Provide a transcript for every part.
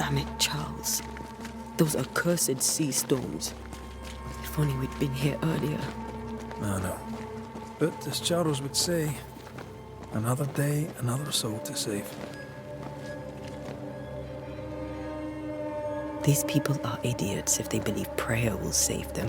Damn it, Charles. Those accursed sea storms. If only we'd been here earlier. I know. But as Charles would say, another day, another soul to save. These people are idiots if they believe prayer will save them.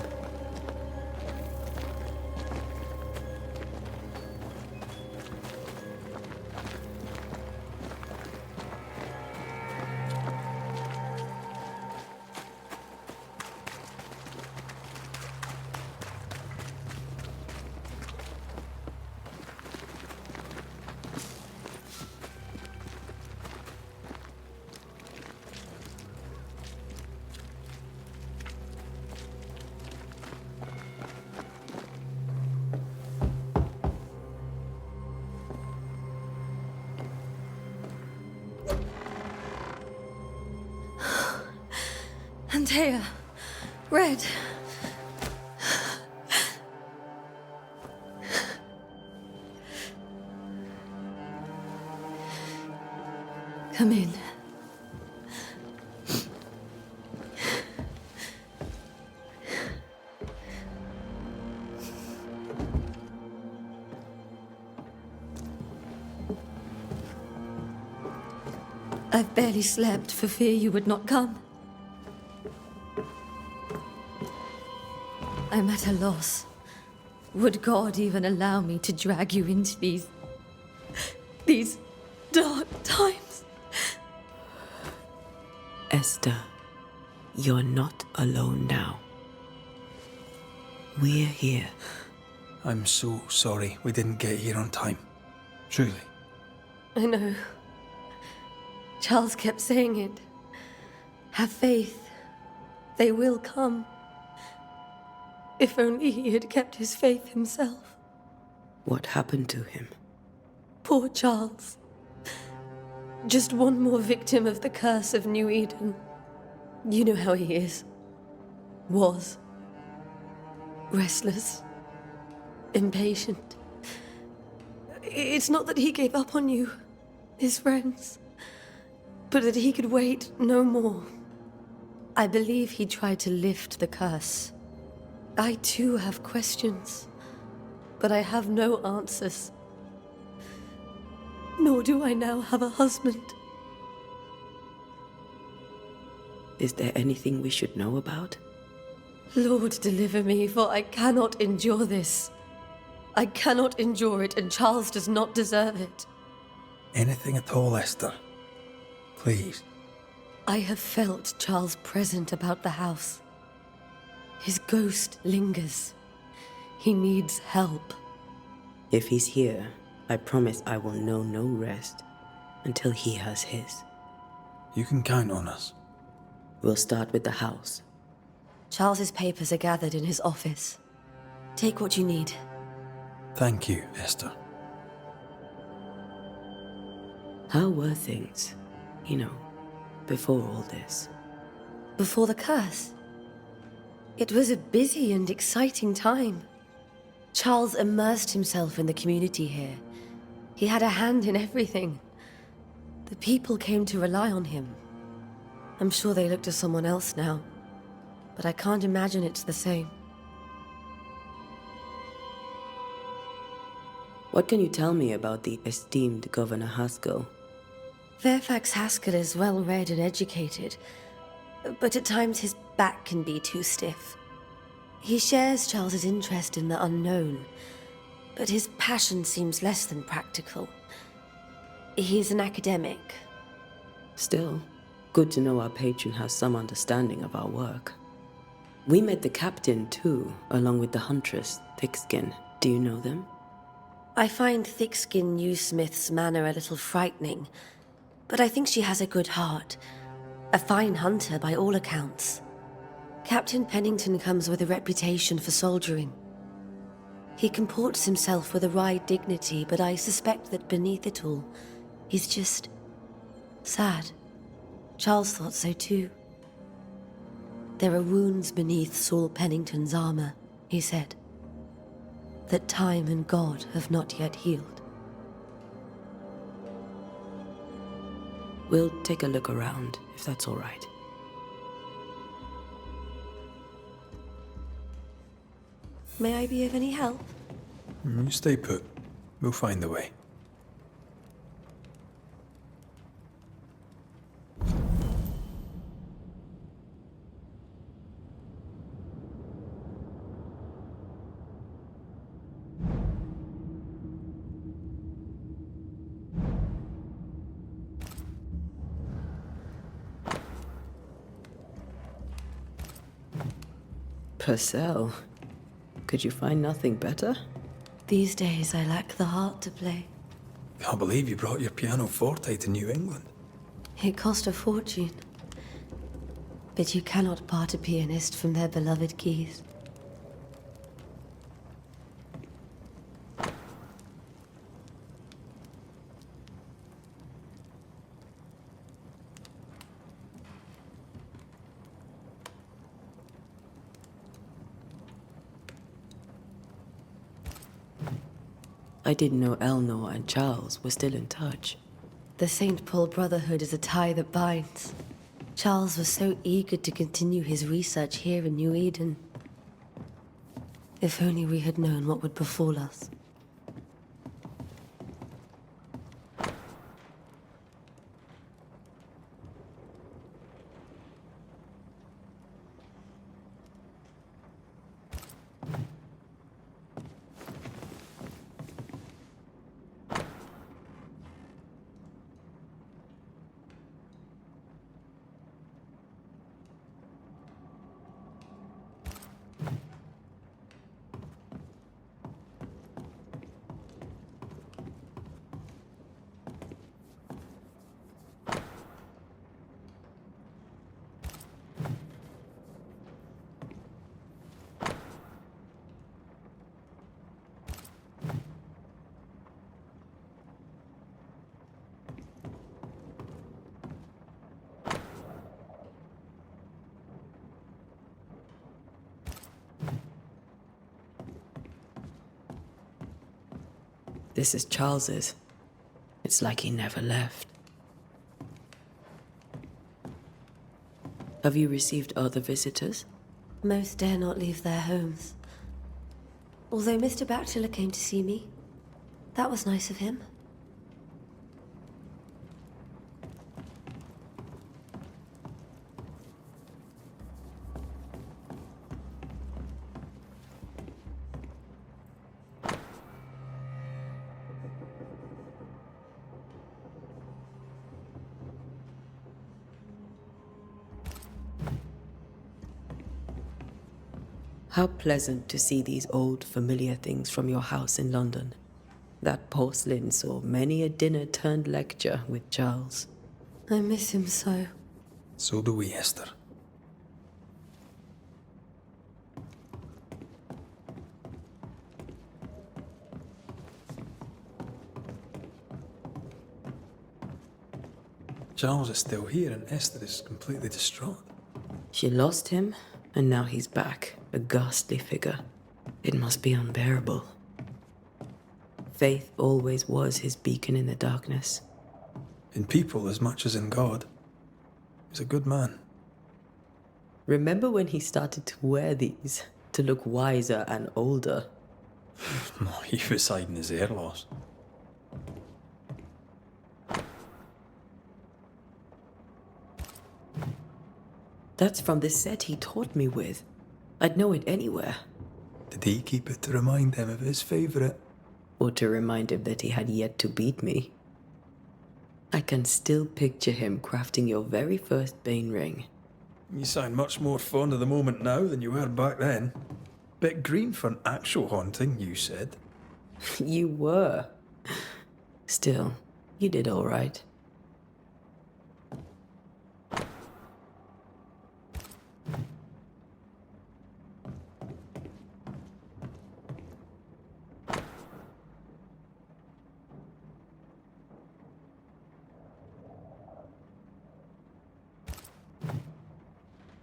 Antea, Red. Come in. I've barely slept for fear you would not come. I'm at a loss. Would God even allow me to drag you into these dark times? Esther, you're not alone now. We're here. I'm so sorry we didn't get here on time. Truly. I know. Charles kept saying it. Have faith. They will come. If only he had kept his faith himself. What happened to him? Poor Charles. Just one more victim of the curse of New Eden. You know how he is. Was. Restless. Impatient. It's not that he gave up on you, his friends, but that he could wait no more. I believe he tried to lift the curse. I too have questions, but I have no answers. Nor do I now have a husband. Is there anything we should know about? Lord, deliver me, for I cannot endure this. I cannot endure it, and Charles does not deserve it. Anything at all, Esther. Please. I have felt Charles present about the house. His ghost lingers. He needs help. If he's here, I promise I will know no rest until he has his. You can count on us. We'll start with the house. Charles's papers are gathered in his office. Take what you need. Thank you, Esther. How were things, before all this? Before the curse? It was a busy and exciting time. Charles immersed himself in the community here. He had a hand in everything. The people came to rely on him. I'm sure they look to someone else now, but I can't imagine it's the same. What can you tell me about the esteemed Governor Haskell? Fairfax Haskell is well-read and educated, but at times his back can be too stiff. He shares Charles's interest in the unknown, but his passion seems less than practical. He's an academic. Still, good to know our patron has some understanding of our work. We met the captain, too, along with the huntress, Thickskin. Do you know them? I find Thickskin Newsmith's manner a little frightening, but I think she has a good heart. A fine hunter by all accounts. Captain Pennington comes with a reputation for soldiering. He comports himself with a wry dignity, but I suspect that beneath it all, he's just sad. Charles thought so too. There are wounds beneath Saul Pennington's armor, he said, that time and God have not yet healed. We'll take a look around, if that's all right. May I be of any help? You stay put. We'll find a way. Purcell, could you find nothing better? These days I lack the heart to play. Can't believe you brought your pianoforte to New England. It cost a fortune. But you cannot part a pianist from their beloved keys. I didn't know Eleanor and Charles were still in touch. The St. Paul Brotherhood is a tie that binds. Charles was so eager to continue his research here in New Eden. If only we had known what would befall us. This is Charles's. It's like he never left. Have you received other visitors? Most dare not leave their homes. Although Mr. Bachelor came to see me. That was nice of him. How pleasant to see these old familiar things from your house in London. That porcelain saw many a dinner turned lecture with Charles. I miss him so. So do we, Esther. Charles is still here and Esther is completely distraught. She lost him, and now he's back, a ghastly figure. It must be unbearable. Faith always was his beacon in the darkness. In people as much as in God. He's a good man. Remember when he started to wear these, to look wiser and older? He was hiding his hair loss. That's from the set he taught me with. I'd know it anywhere. Did he keep it to remind him of his favourite? Or to remind him that he had yet to beat me. I can still picture him crafting your very first Bane ring. You sound much more fond of the moment now than you were back then. Bit green for an actual haunting, you said. You were. Still, you did all right.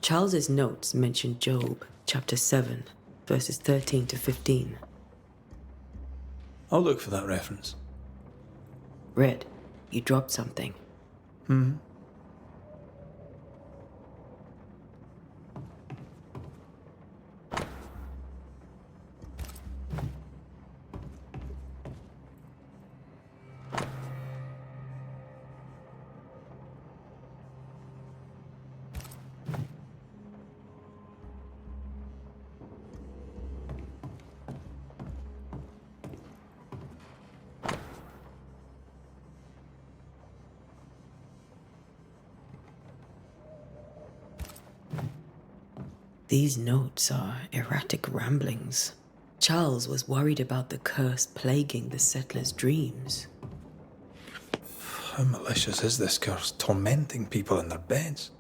Charles's notes mention Job, chapter 7, verses 13 to 15. I'll look for that reference. Red, you dropped something. These notes are erratic ramblings. Charles was worried about the curse plaguing the settlers' dreams. How malicious is this curse, tormenting people in their beds?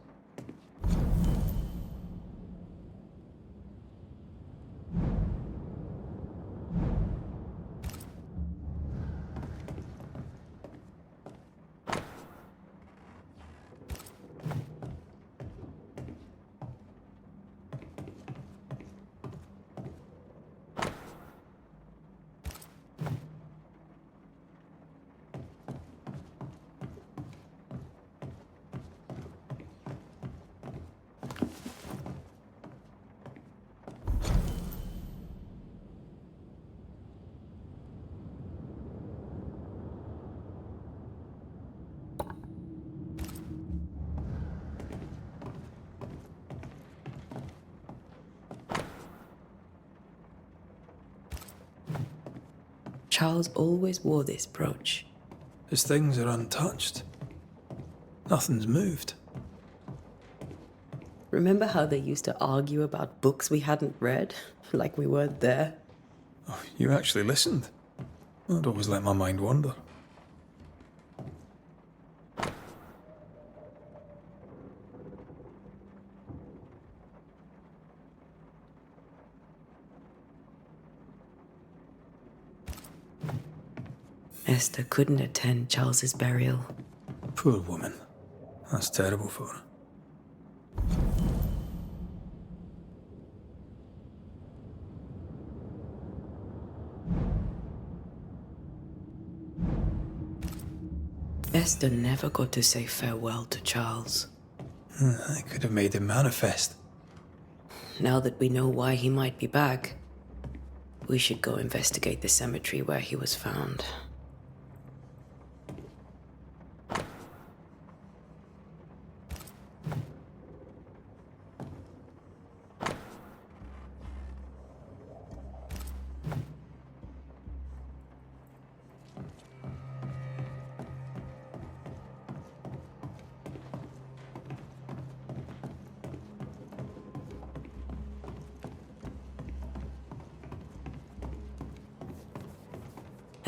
Charles always wore this brooch. His things are untouched. Nothing's moved. Remember how they used to argue about books we hadn't read? Like we weren't there? Oh, you actually listened? I'd always let my mind wander. Esther couldn't attend Charles's burial. Poor woman. That's terrible for her. Esther never got to say farewell to Charles. I could have made him manifest. Now that we know why he might be back, we should go investigate the cemetery where he was found.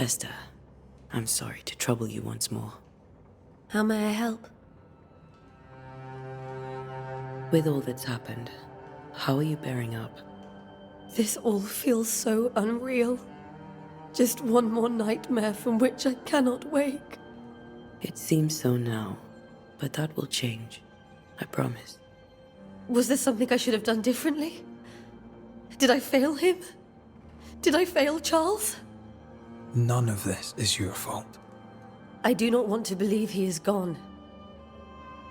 Esther, I'm sorry to trouble you once more. How may I help? With all that's happened, how are you bearing up? This all feels so unreal. Just one more nightmare from which I cannot wake. It seems so now, but that will change. I promise. Was there something I should have done differently? Did I fail him? Did I fail Charles? None of this is your fault. I do not want to believe he is gone.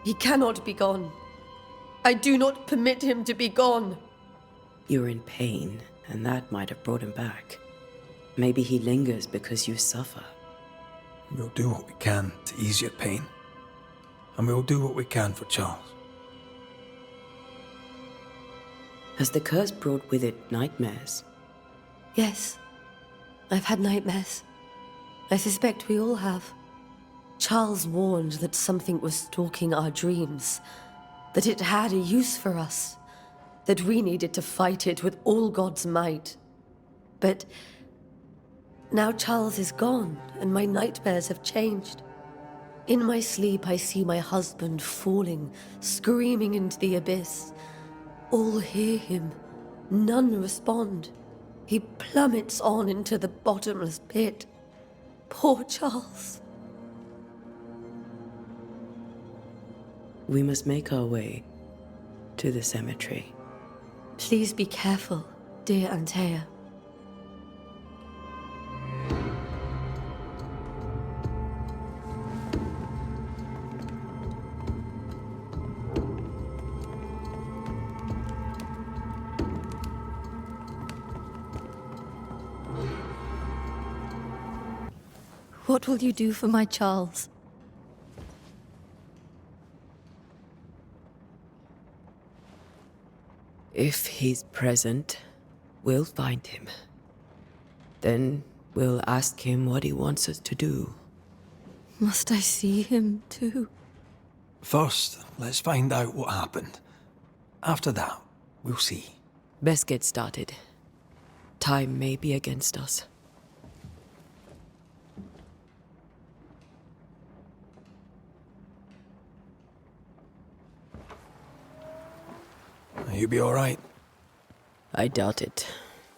He cannot be gone. I do not permit him to be gone. You're in pain, and that might have brought him back. Maybe he lingers because you suffer. We'll do what we can to ease your pain. And we'll do what we can for Charles. Has the curse brought with it nightmares? Yes. I've had nightmares. I suspect we all have. Charles warned that something was stalking our dreams, that it had a use for us, that we needed to fight it with all God's might. But now Charles is gone, and my nightmares have changed. In my sleep, I see my husband falling, screaming into the abyss. All hear him. None respond. He plummets on into the bottomless pit. Poor Charles. We must make our way to the cemetery. Please be careful, dear Antea. What will you do for my Charles? If he's present, we'll find him. Then we'll ask him what he wants us to do. Must I see him too? First, let's find out what happened. After that, we'll see. Best get started. Time may be against us. You be all right? I doubt it,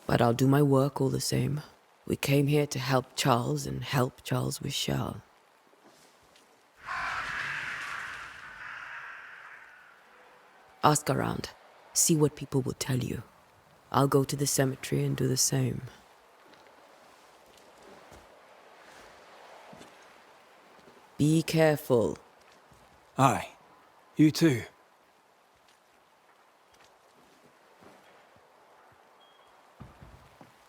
but I'll do my work all the same. We came here to help Charles, and help Charles we shall. Ask around. See what people will tell you. I'll go to the cemetery and do the same. Be careful. Aye. You too.